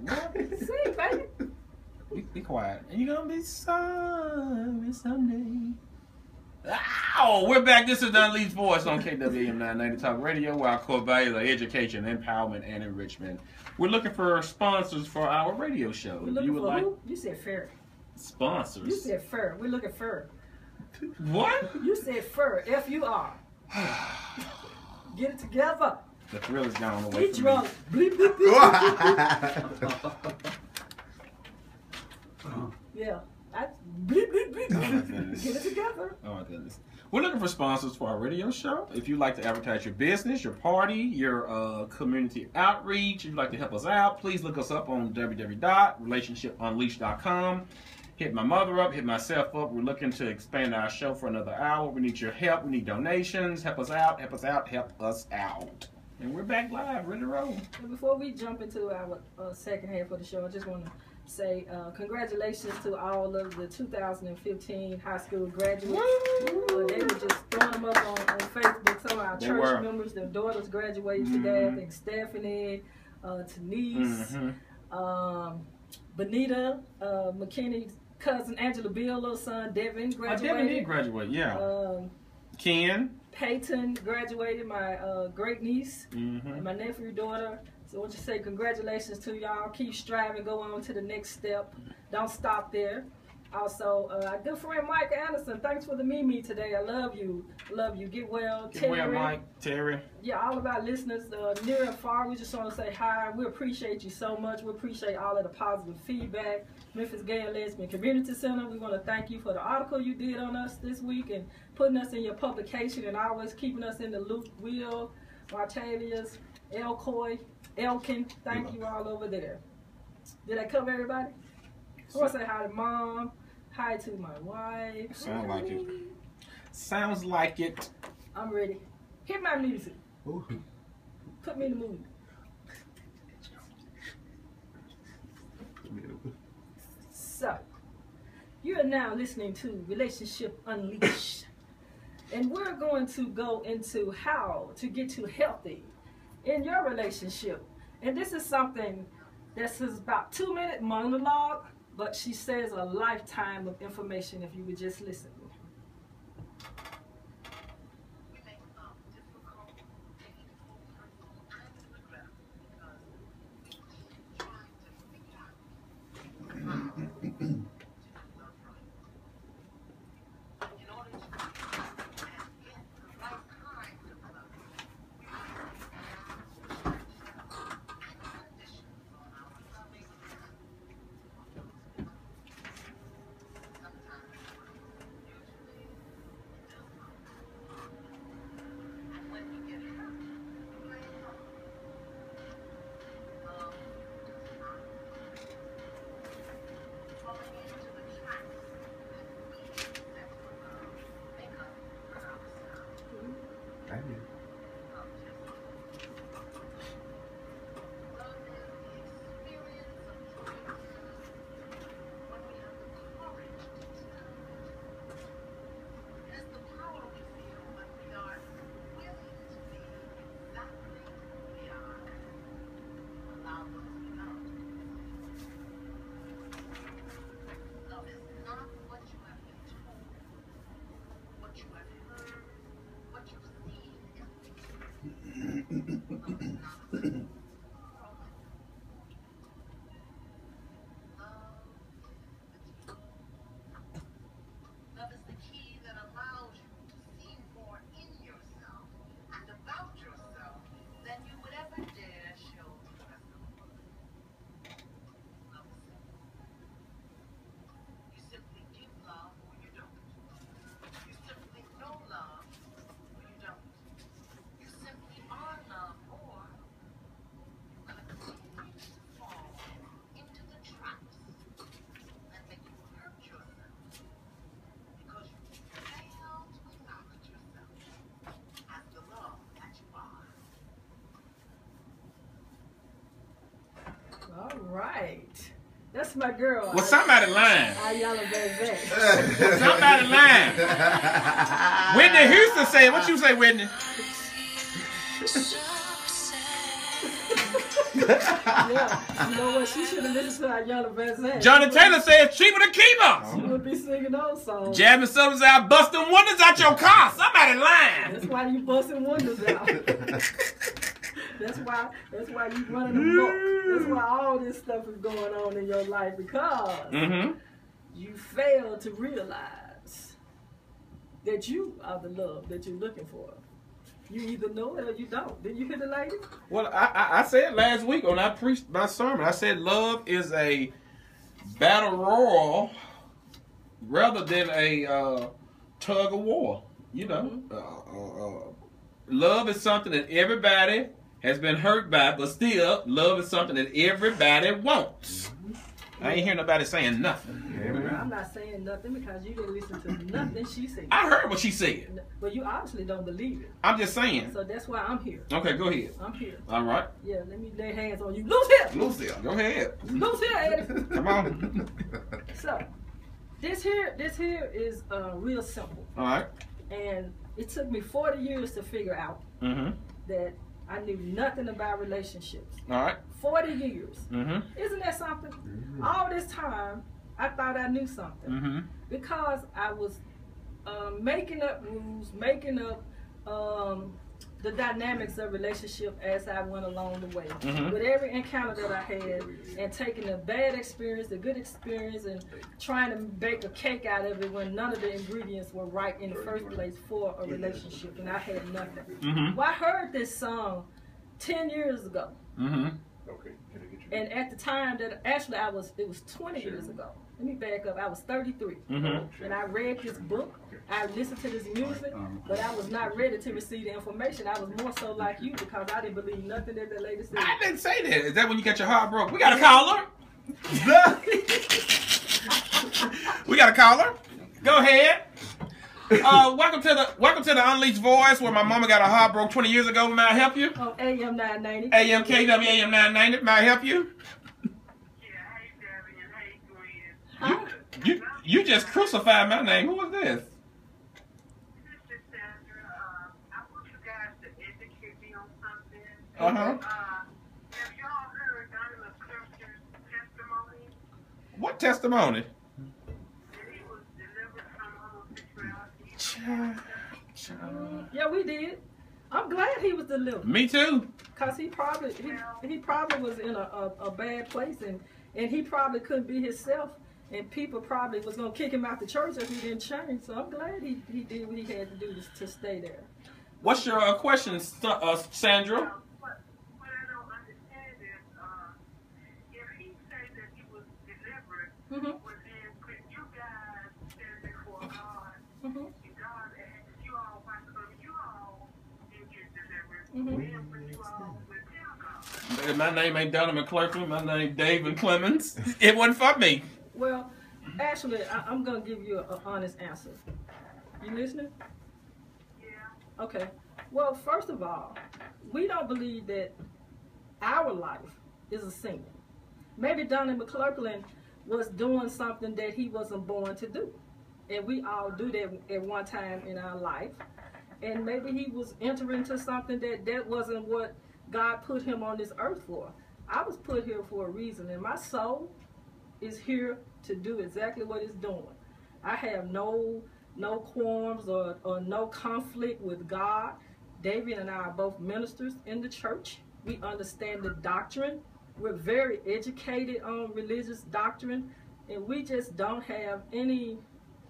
Sing, baby. Be quiet. And you're gonna be sorry someday. Ow! We're back. This is the Unleashed Voice on KWM 990 Talk Radio, where our core values are education, empowerment, and enrichment. We're looking for sponsors for our radio show. We're looking for who? You said fur. Sponsors. You said fur. We're looking fur. What? You said fur. F-U-R. Get it together. The thrill is gone away. Get drunk. Bleep, bleep, bleep. Yeah. Bleep, bleep, bleep. Oh, get it together. Oh my goodness. We're looking for sponsors for our radio show. If you'd like to advertise your business, your party, your community outreach, if you'd like to help us out, please look us up on www.relationshipunleashed.com. Hit my mother up, hit myself up. We're looking to expand our show for another hour. We need your help. We need donations. Help us out, help us out, help us out. And we're back live, ready to roll. And before we jump into our second half of the show, I just want to say congratulations to all of the 2015 high school graduates. They were just throwing them up on Facebook. Some of our church members, their daughters graduated today. I think Stephanie, Denise, Benita, McKinney's cousin Angela Bill, little son Davin graduated. Davin did graduate, yeah. Ken. Peyton graduated, my great niece, and my nephew daughter. So I want to say congratulations to y'all. Keep striving, go on to the next step. Don't stop there. Also, our good friend Mike Anderson, thanks for the Mimi today. I love you. Love you. Get well. Get well, Mike. Terry. Yeah, all of our listeners near and far, we just want to say hi. We appreciate you so much. We appreciate all of the positive feedback. Memphis Gay and Lesbian Community Center, we want to thank you for the article you did on us this week and putting us in your publication and always keeping us in the loop. Will, Martavius, Elcoy, Elkin, thank you all over there. Did I cover everybody? I want to say hi to Mom, hi to my wife. Sounds like it. Sounds like it. I'm ready. Hit my music. Ooh. Put me in the mood. So, you are now listening to Relationship Unleashed. And we're going to go into how to get to healthy in your relationship. And this is something that's about 2-minute monologue, but she says a lifetime of information if you would just listen. All right. That's my girl. Well, somebody lying. I yell at baby. Somebody lying. Whitney Houston say, what you say, Whitney? You know what? She should have listened to our younger best. Johnny Taylor said it's cheaper to keep them. She would be singing those songs. Jasmine Sullivan said, I busting windows out your car. Somebody lying. That's why you busting windows out. That's why you running amok. That's why all this stuff is going on in your life, because you fail to realize that you are the love that you're looking for. You either know it or you don't. Did you hear the lady? Well, I said last week when I preached my sermon, I said love is a battle royal rather than a tug of war. You know, love is something that everybody has been hurt by, but still, love is something that everybody wants. I ain't hear nobody saying nothing. I'm not saying nothing because you didn't listen to nothing she said. I heard what she said. But you obviously don't believe it. I'm just saying. So that's why I'm here. Okay, go ahead. I'm here. All right. Yeah, let me lay hands on you. Loose here. Loose here. Go ahead. Loose here, Eddie. Come on. So, this here is real simple. All right. And it took me 40 years to figure out that I knew nothing about relationships. All right. 40 years. Isn't that something? All this time, I thought I knew something. Because I was making up rules, making up the dynamics of relationship as I went along the way. With every encounter that I had, and taking the bad experience, the good experience, and trying to bake a cake out of it when none of the ingredients were right in the first place for a relationship, and I had nothing. Well, I heard this song 10 years ago. And at the time that actually it was 20 years ago. Let me back up. I was 33. And I read this book. I listened to this music, but I was not ready to receive the information. I was more so like you because I didn't believe nothing that the lady said. I didn't say that. Is that when you got your heart broke? We got a caller. We got a caller. Go ahead. Welcome to the Unleashed Voice, where my mama got her heart broke 20 years ago. May I help you? Oh, AM 990. AM KW AM 990. May I help you? Yeah, hey Davin, hey Gwen. You just crucified my name. Who was this? This is Sandra. I want you guys to educate me on something. Have y'all heard Donnie McClurkin's testimony? What testimony? That he was delivered from homosexuality. Yeah, we did. I'm glad he was delivered. Me too. Cause he probably was in a bad place, and he probably couldn't be himself, and people probably was gonna kick him out the church if he didn't change. So I'm glad he did what he had to do to stay there. What's your question, Sandra? What I don't understand is, if he said that he was delivered, well then could you guys stand before God? And God asked you all, why come you all didn't get delivered? Then when you all would tell God. My name ain't Donnie McClurkin. My name Davin Clemens. It wasn't for me. Well, actually, I'm gonna give you an honest answer. You listening? Yeah. Okay. Well, first of all, we don't believe that our life is a sin. Maybe Donnie McClurkin was doing something that he wasn't born to do. And we all do that at one time in our life. And maybe he was entering into something that wasn't what God put him on this earth for. I was put here for a reason, and my soul is here to do exactly what it's doing. I have no qualms or no conflict with God. Davin and I are both ministers in the church. We understand the doctrine. We're very educated on religious doctrine, and we just don't have any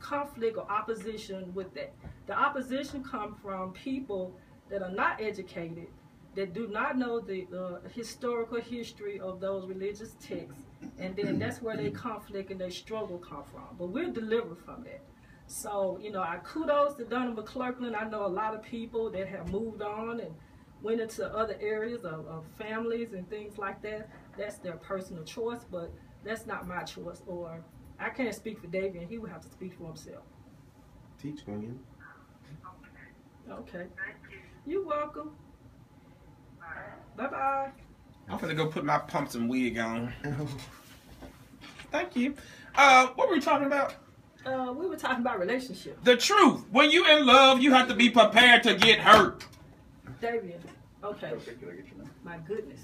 conflict or opposition with that. The opposition comes from people that are not educated, that do not know the historical history of those religious texts, and then that's where their conflict and their struggle come from. But we're delivered from that. So, you know, I kudos to Donnie McClurkin. I know a lot of people that have moved on and went into other areas of families and things like that. That's their personal choice, but that's not my choice. Or I can't speak for Davin. He would have to speak for himself. Teach, Gwen. Okay. You're welcome. Bye-bye. I'm gonna go put my pumps and wig on. Thank you. What were we talking about? We were talking about relationships. The truth. When you in love, you have to be prepared to get hurt. Davin, Okay. Okay, can I get your name? My goodness.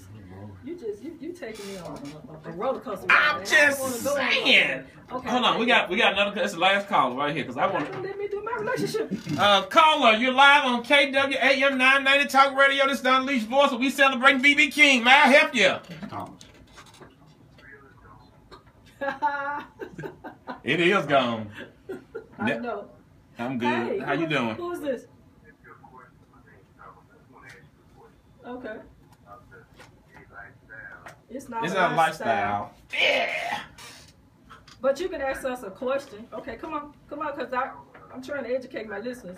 You taking me on a roller coaster. I'm just saying. Okay. Hold on, we got another. That's the last caller right here because I want to. Let me do my relationship. Caller, you're live on KWAM 990 Talk Radio. This is the Unleashed Voice, and we celebrating BB King. May I help you? Thomas. It is gone. I know. I'm good. Hey, How you doing? Who is this? Okay. It's not a lifestyle. Yeah. But you can ask us a question. Okay, come on, because I'm trying to educate my listeners.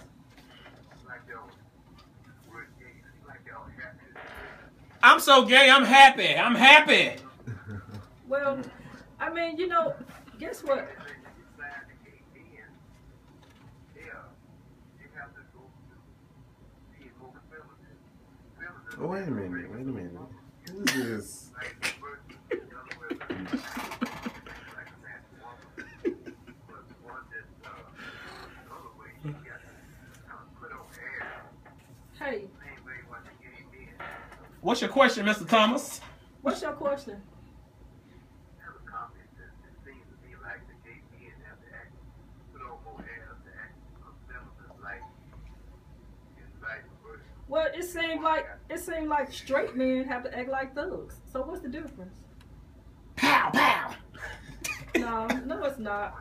I'm so gay. I'm happy. I'm happy. Well, I mean, guess what? Oh, wait a minute. Who is this? Hey, What's your question, Mr. Thomas? what's your question? Well, it seemed like straight men have to act like thugs. So what's the difference? Pow, pow. No, it's not.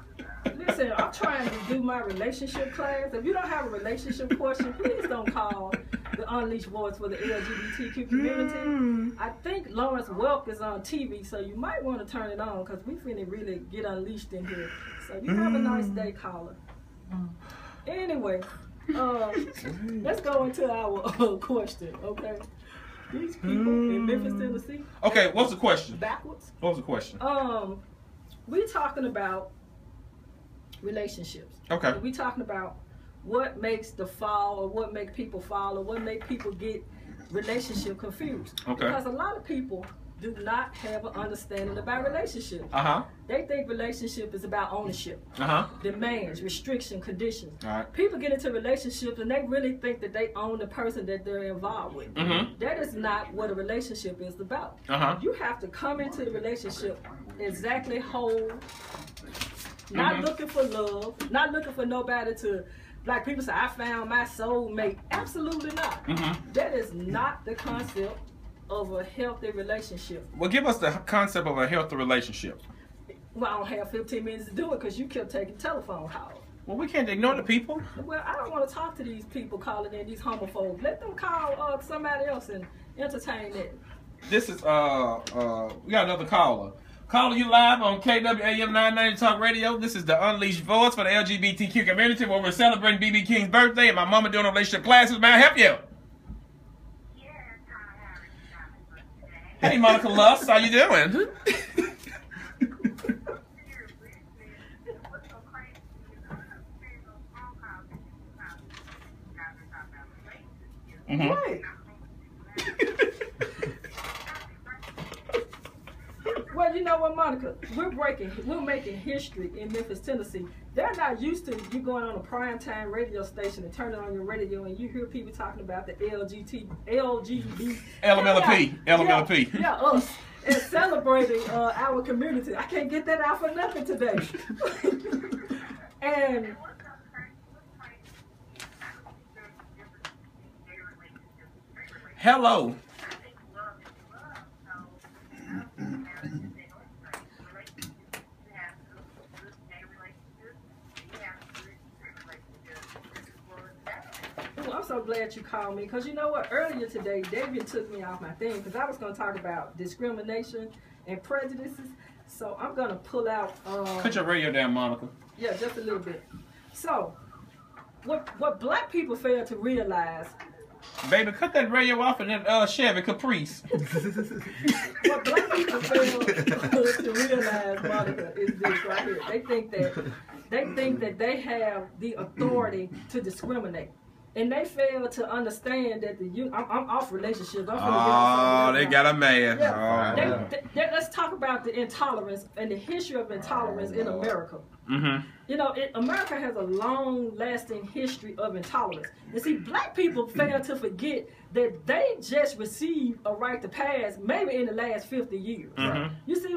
Listen, I'm trying to do my relationship class. If you don't have a relationship question, please don't call the Unleashed Voice for the LGBTQ community. I think Lawrence Welk is on TV, so you might want to turn it on because we finna really get unleashed in here. So you have a nice day, caller. Anyway, let's go into our question, okay? These people in Memphis, Tennessee. Okay, what's the question? Backwards. What was the question? We talking about relationships. Okay. We talking about what makes the fall, or what make people fall, or what make people get relationship confused. Okay. Because a lot of people do not have an understanding about relationships. They think relationship is about ownership, demands, restriction, conditions. All right. People get into relationships and they really think that they own the person that they're involved with. That is not what a relationship is about. You have to come into the relationship exactly whole, not looking for love, not looking for nobody to, like people say, I found my soulmate. Absolutely not. That is not the concept of a healthy relationship. Well, give us the concept of a healthy relationship. Well, I don't have 15 minutes to do it because you kept taking telephone calls. Well, we can't ignore the people. Well, I don't want to talk to these people calling in, these homophobes. Let them call somebody else and entertain it. This is, we got another caller. Caller, you live on KWAM 990 Talk Radio. This is the Unleashed Voice for the LGBTQ community where we're celebrating BB King's birthday and my mama doing relationship classes. May I help you? Hey, Monica Luss, how you doing? Right. Well, you know what, Monica? We're making history in Memphis, Tennessee. They're not used to you going on a primetime radio station and turning on your radio and you hear people talking about the LGB. LMLP. Yeah, us. And celebrating our community. I can't get that out for nothing today. And hello. I'm so glad you called me because you know what? Earlier today, Davin took me off my thing because I was going to talk about discrimination and prejudices. So I'm going to pull out. Cut your radio down, Monica. Yeah, just a little bit. So, what black people fail to realize. Baby, cut that radio off in that Chevy Caprice. What black people fail to realize, Monica, is this right here. They think that they have the authority to discriminate. And they fail to understand that I'm off relationships. I'm Oh, they got a man. Yeah. Let's talk about the intolerance and the history of intolerance in America. Mm-hmm. You know, America has a long-lasting history of intolerance. And see, black people fail to forget that they just received a right to pass maybe in the last 50 years. Mm-hmm. You see